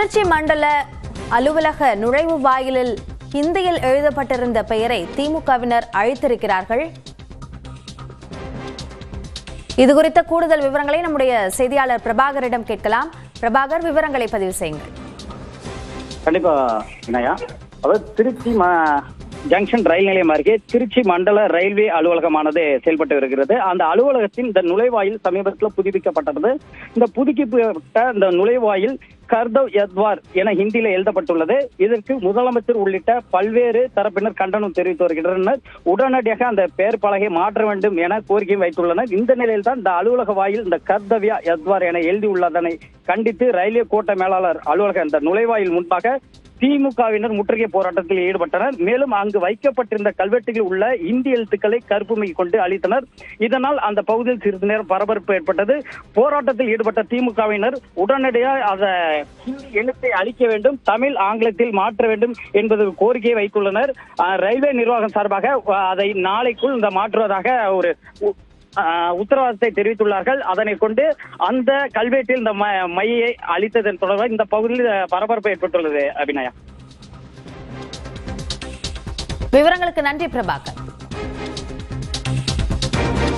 திருச்சி மண்டல அலுவலக நுழைவு வாயிலில் ஹிந்தியில் எழுதப்பட்டிருந்த பெயரை திமுகவினர் அழித்திருக்கிறார்கள். இதுகுறித்த கூடுதல் விவரங்களை நம்முடைய செய்தியாளர் பிரபாகரிடம் கேட்கலாம். பிரபாகர், விவரங்களை பதிவு செய்யுங்கள். கண்டிப்பா வினயா. அதாவது திருச்சி ஜங்ஷன் ரயில் நிலையம் அருகே திருச்சி மண்டல ரயில்வே அலுவலகமானது செயல்பட்டு வருகிறது. அந்த அலுவலகத்தின் இந்த நுழைவாயில் சமீபத்தில் புதுப்பிக்கப்பட்டது. இந்த புதுப்பிக்கப்பட்ட இந்த நுழைவாயில் கர்தவ் யத்வார் என ஹிந்தியில எழுதப்பட்டுள்ளது. இதற்கு முதலமைச்சர் உள்ளிட்ட பல்வேறு தரப்பினர் கண்டனம் தெரிவித்து வருகின்றனர். உடனடியாக அந்த பெயர் பலகை மாற்ற வேண்டும் என கோரிக்கை வைத்துள்ளனர். இந்த நிலையில் தான் இந்த அலுவலக வாயில் இந்த கர்தவ்யா யத்வார் என எழுதியுள்ளதனை கண்டித்து ரயில்வே கோட்ட மேலாளர் அலுவலக இந்த நுழைவாயில் முன்பாக திமுகவினர் முற்றுகை போராட்டத்தில் ஈடுபட்டனர். மேலும் அங்கு வைக்கப்பட்டிருந்த கல்வெட்டுகளில் உள்ள இந்தி எழுத்துக்களை கருப்புமை கொண்டு அளித்தனர். இதனால் அந்த பகுதியில் சிறிது நேரம் பரபரப்பு ஏற்பட்டது. போராட்டத்தில் ஈடுபட்ட திமுகவினர் உடனடியாக அந்த ஹிந்தி எழுத்தை அளிக்க வேண்டும், தமிழ் ஆங்கிலத்தில் மாற்ற வேண்டும் என்பது கோரிக்கையை வைத்துள்ளனர். ரயில்வே நிர்வாகம் சார்பாக அதை நாளைக்குள் இந்த மாற்றுவதாக ஒரு உத்தரவாதத்தை தெரிவித்துள்ளார்கள். அதனை கொண்டு அந்த கல்வெட்டில் இந்த மையை அளித்ததன் தொடர்பாக இந்த பகுதியில் பரபரப்பு ஏற்பட்டுள்ளது. அபிநயா, விவரங்களுக்கு நன்றி பிரபாகர்.